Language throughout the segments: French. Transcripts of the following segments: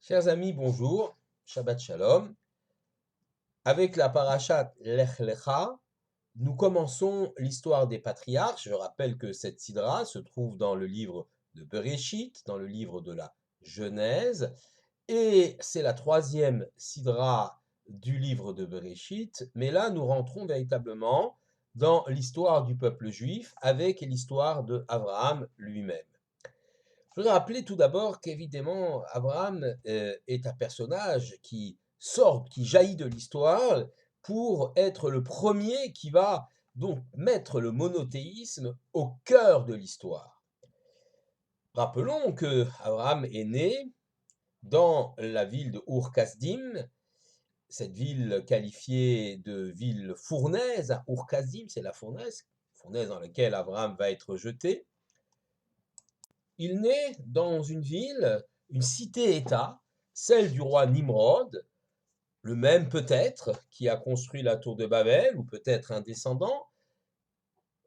Chers amis, bonjour, Shabbat Shalom. Avec la parashat Lech Lecha, nous commençons l'histoire des patriarches. Je rappelle que cette sidra se trouve dans le livre de Bereshit, dans le livre de la Genèse, et c'est la troisième sidra du livre de Bereshit. Mais là, nous rentrons véritablement dans l'histoire du peuple juif avec l'histoire de Abraham lui-même. Je voudrais rappeler tout d'abord qu'évidemment, Abraham est un personnage qui sort, qui jaillit de l'histoire pour être le premier qui va donc mettre le monothéisme au cœur de l'histoire. Rappelons que Abraham est né dans la ville de Ur-Kasdim, cette ville qualifiée de ville fournaise. Ur-Kasdim, c'est la fournaise dans laquelle Abraham va être jeté. Il naît dans une ville, une cité-État, celle du roi Nimrod, le même peut-être qui a construit la tour de Babel, ou peut-être un descendant.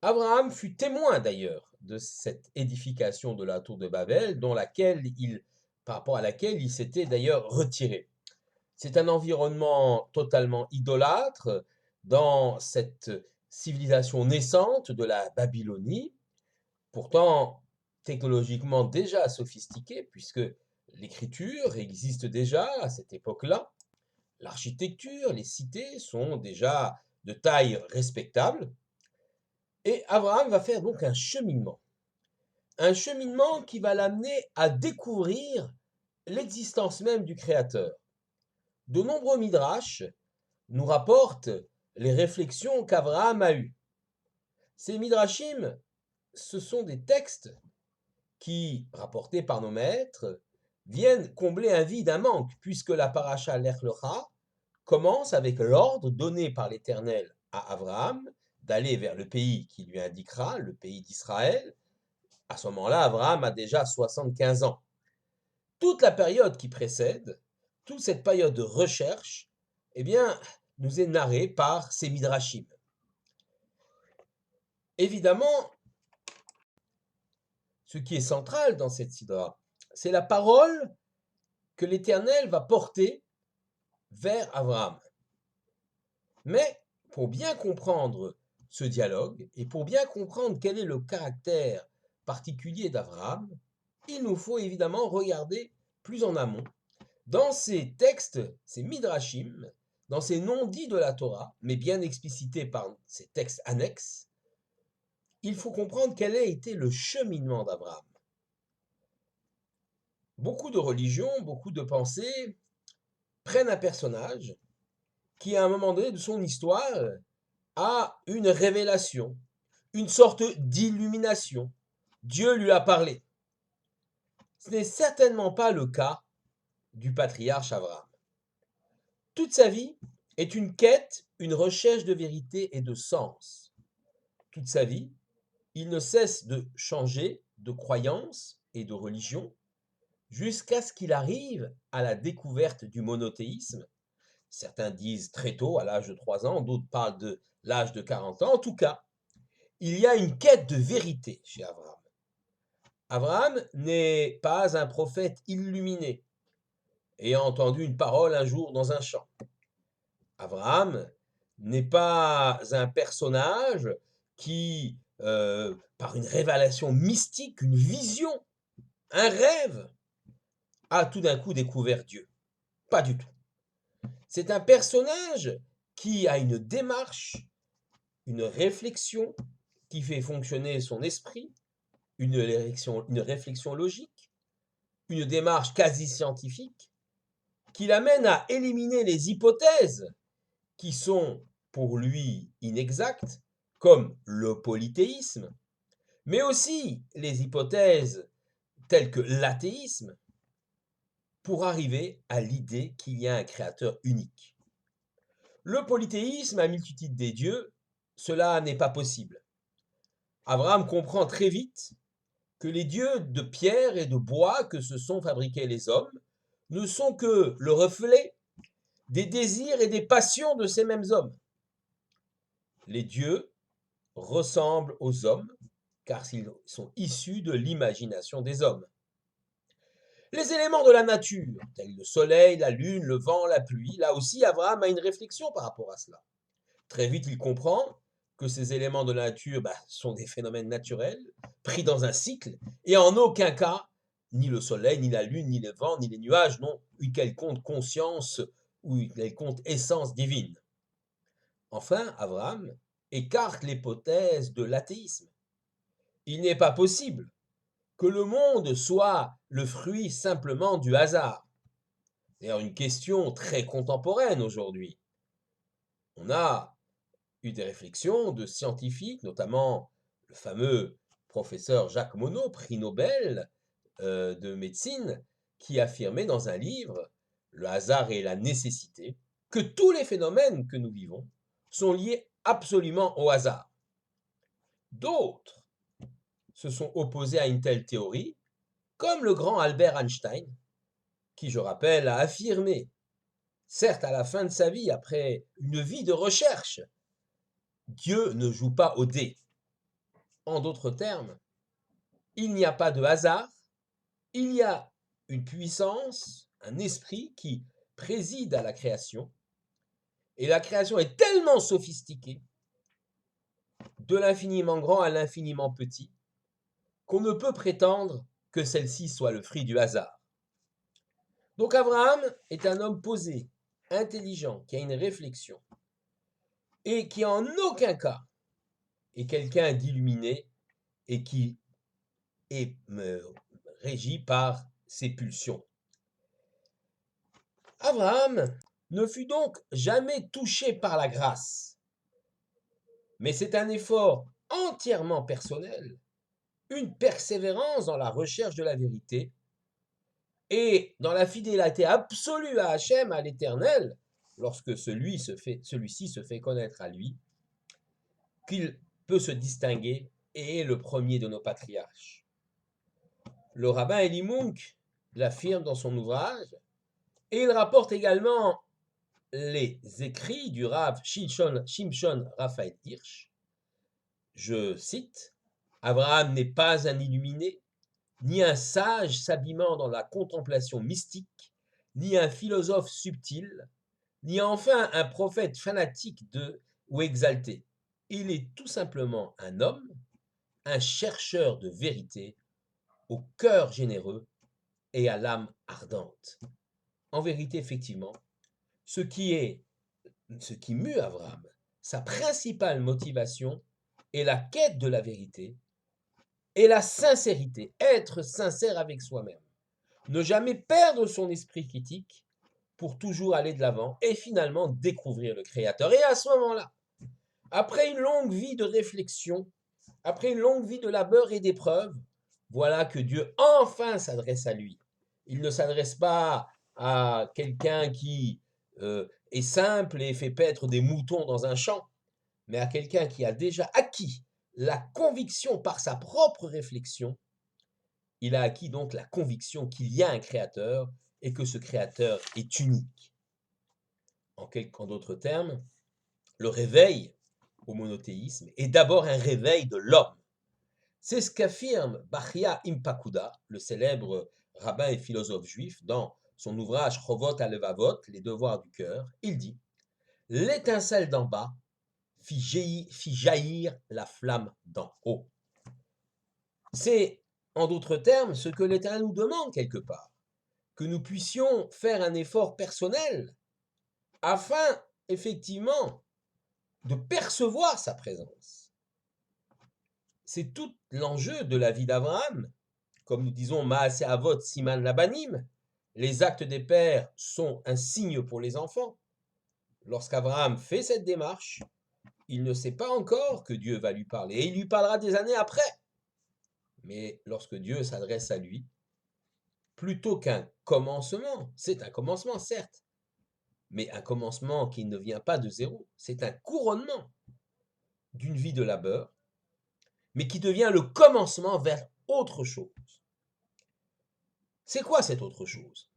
Abraham fut témoin d'ailleurs de cette édification de la tour de Babel, par rapport à laquelle il s'était d'ailleurs retiré. C'est un environnement totalement idolâtre dans cette civilisation naissante de la Babylonie. Pourtant, technologiquement déjà sophistiquée, puisque l'écriture existe déjà à cette époque-là, l'architecture, les cités sont déjà de taille respectable, et Abraham va faire donc un cheminement qui va l'amener à découvrir l'existence même du Créateur. De nombreux midrash nous rapportent les réflexions qu'Abraham a eues. Ces midrashim, ce sont des textes qui, rapportés par nos maîtres, viennent combler un vide, un manque, puisque la paracha Lech Lecha commence avec l'ordre donné par l'Éternel à Abraham d'aller vers le pays qui lui indiquera, le pays d'Israël. À ce moment-là, Abraham a déjà 75 ans. Toute la période qui précède, toute cette période de recherche, eh bien, nous est narrée par ces midrashim. Évidemment, ce qui est central dans cette sidra, c'est la parole que l'Éternel va porter vers Abraham. Mais pour bien comprendre ce dialogue et pour bien comprendre quel est le caractère particulier d'Abraham, il nous faut évidemment regarder plus en amont dans ces textes, ces midrashim, dans ces non-dits de la Torah, mais bien explicités par ces textes annexes. Il faut comprendre quel a été le cheminement d'Abraham. Beaucoup de religions, beaucoup de pensées prennent un personnage qui, à un moment donné de son histoire, a une révélation, une sorte d'illumination. Dieu lui a parlé. Ce n'est certainement pas le cas du patriarche Abraham. Toute sa vie est une quête, une recherche de vérité et de sens. Toute sa vie, il ne cesse de changer de croyance et de religion jusqu'à ce qu'il arrive à la découverte du monothéisme. Certains disent très tôt, à l'âge de 3 ans, d'autres parlent de l'âge de 40 ans. En tout cas, il y a une quête de vérité chez Abraham. Abraham n'est pas un prophète illuminé, ayant entendu une parole un jour dans un champ. Abraham n'est pas un personnage qui, par une révélation mystique, une vision, un rêve, a tout d'un coup découvert Dieu. Pas du tout. C'est un personnage qui a une démarche, une réflexion qui fait fonctionner son esprit, une réflexion logique, une démarche quasi scientifique qui l'amène à éliminer les hypothèses qui sont pour lui inexactes, comme le polythéisme, mais aussi les hypothèses telles que l'athéisme, pour arriver à l'idée qu'il y a un créateur unique. Le polythéisme, à multitude des dieux, cela n'est pas possible. Abraham comprend très vite que les dieux de pierre et de bois que se sont fabriqués les hommes ne sont que le reflet des désirs et des passions de ces mêmes hommes. Les dieux ressemblent aux hommes car ils sont issus de l'imagination des hommes. Les éléments de la nature, tels le soleil, la lune, le vent, la pluie, là aussi, Abraham a une réflexion par rapport à cela. Très vite, il comprend que ces éléments de la nature sont des phénomènes naturels, pris dans un cycle, et en aucun cas, ni le soleil, ni la lune, ni le vent, ni les nuages n'ont une quelconque conscience ou une quelconque essence divine. Enfin, Abraham écarte l'hypothèse de l'athéisme. Il n'est pas possible que le monde soit le fruit simplement du hasard. D'ailleurs, une question très contemporaine aujourd'hui. On a eu des réflexions de scientifiques, notamment le fameux professeur Jacques Monod, prix Nobel de médecine, qui affirmait dans un livre, Le hasard et la nécessité, que tous les phénomènes que nous vivons sont liés absolument au hasard. D'autres se sont opposés à une telle théorie, comme le grand Albert Einstein, qui, je rappelle, a affirmé, certes à la fin de sa vie, après une vie de recherche, Dieu ne joue pas au dé. En d'autres termes, il n'y a pas de hasard, il y a une puissance, un esprit qui préside à la création, et la création est tellement sophistiquée, de l'infiniment grand à l'infiniment petit, qu'on ne peut prétendre que celle-ci soit le fruit du hasard. Donc Abraham est un homme posé, intelligent, qui a une réflexion, et qui en aucun cas est quelqu'un d'illuminé et qui est régi par ses pulsions. Abraham ne fut donc jamais touché par la grâce, mais c'est un effort entièrement personnel, une persévérance dans la recherche de la vérité et dans la fidélité absolue à Hachem, à l'Éternel, lorsque celui-ci se fait connaître à lui, qu'il peut se distinguer et est le premier de nos patriarches. Le rabbin Eli Munk l'affirme dans son ouvrage, et il rapporte également les écrits du Rav Shimshon Raphaël Hirsch. Je cite, Abraham n'est pas un illuminé, ni un sage s'abîmant dans la contemplation mystique, ni un philosophe subtil, ni enfin un prophète fanatique ou exalté. Il est tout simplement un homme, un chercheur de vérité, au cœur généreux et à l'âme ardente. En vérité, effectivement, ce qui mue Abraham, sa principale motivation est la quête de la vérité et la sincérité, être sincère avec soi-même. Ne jamais perdre son esprit critique pour toujours aller de l'avant et finalement découvrir le Créateur. Et à ce moment-là, après une longue vie de réflexion, après une longue vie de labeur et d'épreuve, voilà que Dieu enfin s'adresse à lui. Il ne s'adresse pas à quelqu'un qui est simple et fait paître des moutons dans un champ, mais à quelqu'un qui a déjà acquis la conviction par sa propre réflexion. Il a acquis donc la conviction qu'il y a un créateur et que ce créateur est unique. En d'autres termes, le réveil au monothéisme est d'abord un réveil de l'homme. C'est ce qu'affirme Bachya Impakuda, le célèbre rabbin et philosophe juif, dans son ouvrage Chovot HaLevavot, les devoirs du cœur. Il dit « L'étincelle d'en bas fit jaillir la flamme d'en haut ». C'est, en d'autres termes, ce que l'Éternel nous demande quelque part, que nous puissions faire un effort personnel afin, effectivement, de percevoir sa présence. C'est tout l'enjeu de la vie d'Abraham. Comme nous disons, Maaseh Avot Siman Labanim, les actes des pères sont un signe pour les enfants. Lorsqu'Abraham fait cette démarche, il ne sait pas encore que Dieu va lui parler, et il lui parlera des années après. Mais lorsque Dieu s'adresse à lui, plutôt qu'un commencement, c'est un commencement certes, mais un commencement qui ne vient pas de zéro, c'est un couronnement d'une vie de labeur, mais qui devient le commencement vers autre chose. C'est quoi cette autre chose?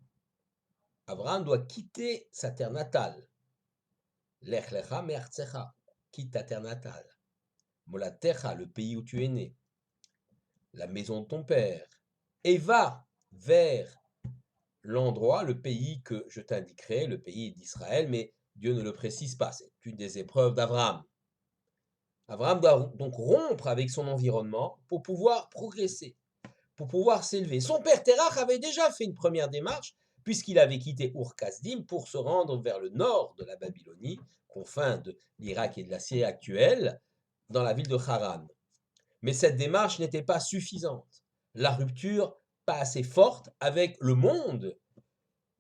Abraham doit quitter sa terre natale. Lech lecha me'artzecha, quitte ta terre natale. Molatecha, le pays où tu es né, la maison de ton père, et va vers l'endroit, le pays que je t'indiquerai, le pays d'Israël, mais Dieu ne le précise pas. C'est une des épreuves d'Abraham. Abraham doit donc rompre avec son environnement pour pouvoir progresser, pour pouvoir s'élever. Son père Terach avait déjà fait une première démarche, puisqu'il avait quitté Ur-Kasdim pour se rendre vers le nord de la Babylonie, confins de l'Irak et de la Syrie actuelle, dans la ville de Haran. Mais cette démarche n'était pas suffisante. La rupture pas assez forte avec le monde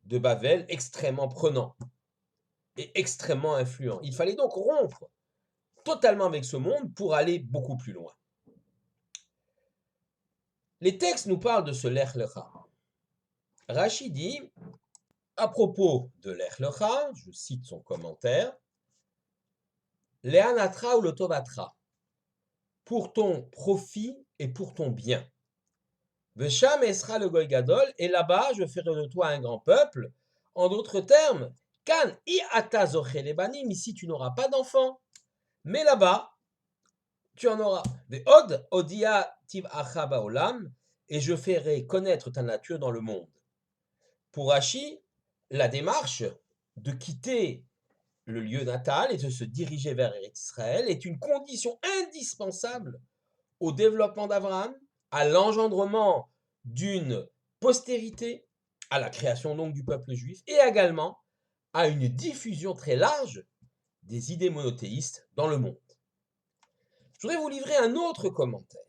de Babel, extrêmement prenant et extrêmement influent. Il fallait donc rompre totalement avec ce monde pour aller beaucoup plus loin. Les textes nous parlent de ce Lech Lecha. Rashi dit, à propos de Lech Lecha, je cite son commentaire, Le'anatra ou le Tovatra, pour ton profit et pour ton bien. Vesham esra le Goy Gadol, et là-bas je ferai de toi un grand peuple. En d'autres termes, Kan i ata zoche lebanim, ici tu n'auras pas d'enfants, mais là-bas tu en auras. Ve'od odia tiv acha baolam, et je ferai connaître ta nature dans le monde. Pour Rashi, la démarche de quitter le lieu natal et de se diriger vers Israël est une condition indispensable au développement d'Abraham, à l'engendrement d'une postérité, à la création donc du peuple juif, et également à une diffusion très large des idées monothéistes dans le monde. Je voudrais vous livrer un autre commentaire,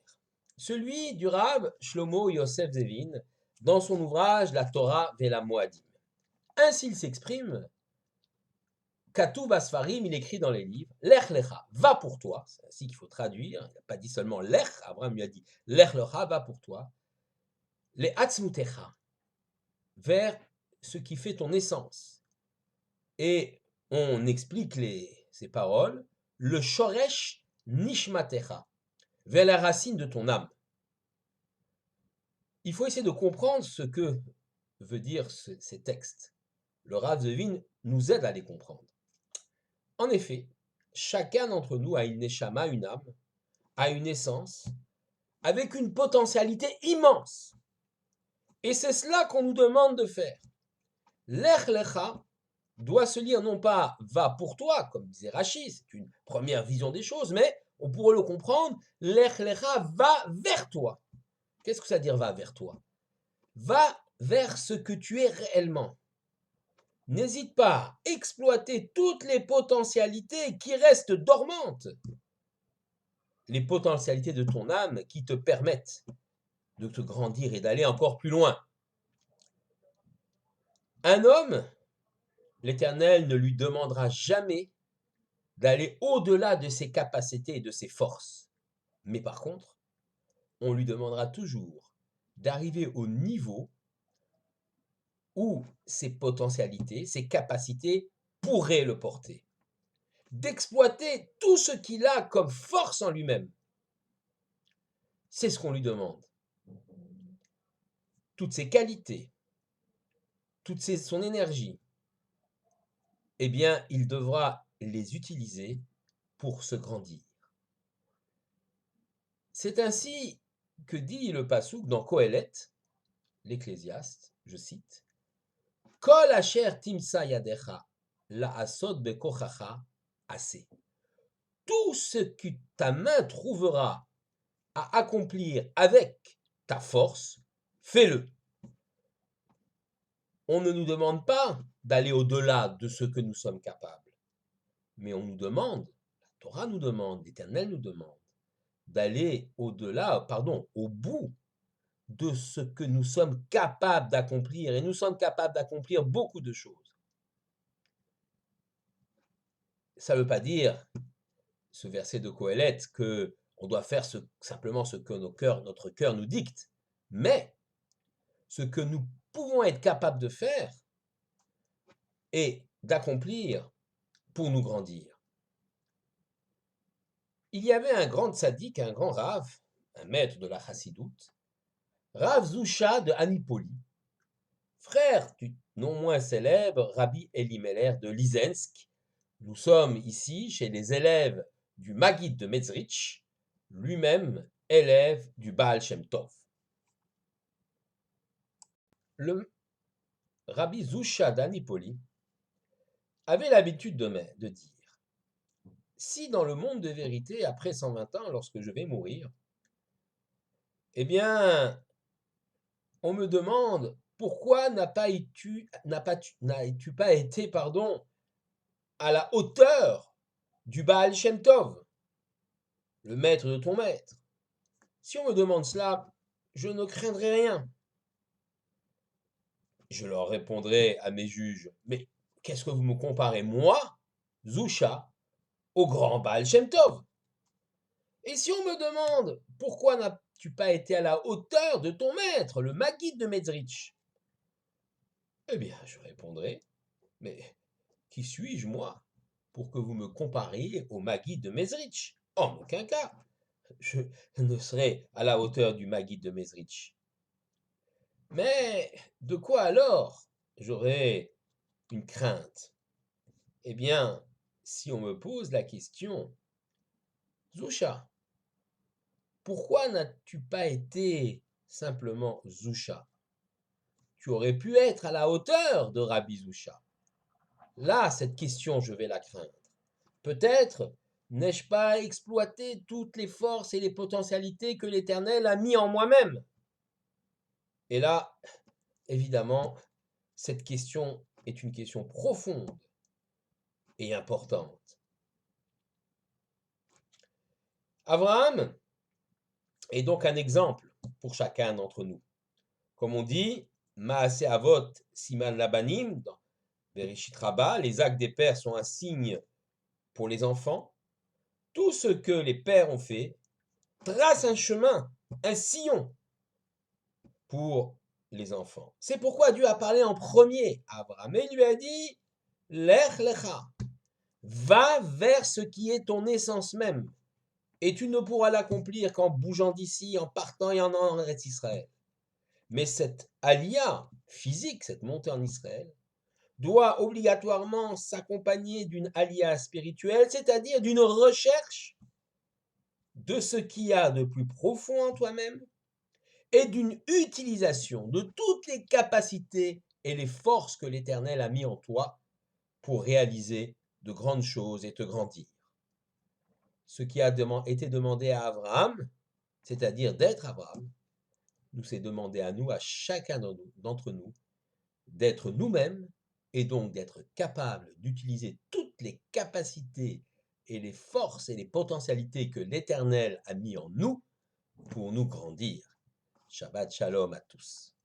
celui du Rav Shlomo Yosef Zevin, dans son ouvrage La Torah Vela Moadim. Ainsi il s'exprime, Katuv Asfarim, il écrit dans les livres, Lech Lecha, va pour toi, c'est ainsi qu'il faut traduire, il n'a pas dit seulement Lech, Abraham lui a dit Lech Lecha, va pour toi, les Atzmutecha, vers ce qui fait ton essence. Et on explique ces paroles, le Shoresh Nishmatecha, vers la racine de ton âme. Il faut essayer de comprendre ce que veut dire ces textes. Le Rav Zevin nous aide à les comprendre. En effet, chacun d'entre nous a une neshama, une âme, a une essence, avec une potentialité immense. Et c'est cela qu'on nous demande de faire. Lech Lecha doit se lire non pas va pour toi, comme disait Rashi, c'est une première vision des choses, mais on pourrait le comprendre, Lech Lecha va vers toi. Qu'est-ce que ça veut dire va vers toi? Va vers ce que tu es réellement. N'hésite pas à exploiter toutes les potentialités qui restent dormantes. Les potentialités de ton âme qui te permettent de te grandir et d'aller encore plus loin. Un homme, l'Éternel ne lui demandera jamais d'aller au-delà de ses capacités et de ses forces. Mais par contre, on lui demandera toujours d'arriver au niveau où ses potentialités, ses capacités pourraient le porter. D'exploiter tout ce qu'il a comme force en lui-même. C'est ce qu'on lui demande. Toutes ses qualités, son énergie, eh bien, il devra les utiliser pour se grandir. C'est ainsi que dit le passouk dans Kohelet, l'Ecclésiaste, je cite, Kol asher timsa yadecha la'asot bekochacha assez. Tout ce que ta main trouvera à accomplir avec ta force, fais-le. On ne nous demande pas d'aller au-delà de ce que nous sommes capables, mais on nous demande, la Torah nous demande, l'Éternel nous demande, d'aller au-delà, au bout de ce que nous sommes capables d'accomplir, et nous sommes capables d'accomplir beaucoup de choses. Ça ne veut pas dire, ce verset de Kohelet, que on doit faire simplement ce que notre cœur nous dicte, mais ce que nous pouvons être capables de faire et d'accomplir pour nous grandir. Il y avait un grand tzaddik, un grand Rav, un maître de la Chassidoute, Rav Zusha de Anipoli, frère du non moins célèbre Rabbi Elimelech de Lizensk. Nous sommes ici chez les élèves du Maguid de Mezrich, lui-même élève du Baal Shem Tov. Le Rabbi Zusha d'Anipoli avait l'habitude de dire, si dans le monde de vérité, après 120 ans, lorsque je vais mourir, eh bien, on me demande pourquoi n'as-tu pas été, pardon, à la hauteur du Baal Shem Tov, le maître de ton maître. Si on me demande cela, je ne craindrai rien. Je leur répondrai à mes juges, mais qu'est-ce que vous me comparez, moi, Zusha, au grand Baal Shem Tov? Et si on me demande pourquoi n'as-tu pas été à la hauteur de ton maître, le Maguide de Mezrich? Eh bien, je répondrai, mais qui suis-je, moi, pour que vous me compariez au Maguide de Mezrich? En aucun cas, je ne serai à la hauteur du Maguide de Mezrich. Mais de quoi alors j'aurais une crainte? Eh bien, si on me pose la question, Zusha, pourquoi n'as-tu pas été simplement Zusha? Tu aurais pu être à la hauteur de Rabbi Zusha. Là, cette question, je vais la craindre. Peut-être n'ai-je pas exploité toutes les forces et les potentialités que l'Éternel a mis en moi-même. Et là, évidemment, cette question est une question profonde et importante. Abraham est donc un exemple pour chacun d'entre nous. Comme on dit, Maase Avot Siman Labanim, dans Bereshit Rabbah, les actes des pères sont un signe pour les enfants. Tout ce que les pères ont fait trace un chemin, un sillon pour les enfants. C'est pourquoi Dieu a parlé en premier à Abraham et lui a dit, Lech Lecha, va vers ce qui est ton essence même, et tu ne pourras l'accomplir qu'en bougeant d'ici, en partant et en allant en Israël. Mais cette alia physique, cette montée en Israël, doit obligatoirement s'accompagner d'une alia spirituelle, c'est-à-dire d'une recherche de ce qu'il y a de plus profond en toi-même et d'une utilisation de toutes les capacités et les forces que l'Éternel a mis en toi pour réaliser de grandes choses et te grandir. Ce qui a été demandé à Abraham, c'est-à-dire d'être Abraham, nous s'est demandé à nous, à chacun d'entre nous, d'être nous-mêmes et donc d'être capable d'utiliser toutes les capacités et les forces et les potentialités que l'Éternel a mis en nous pour nous grandir. Shabbat Shalom à tous.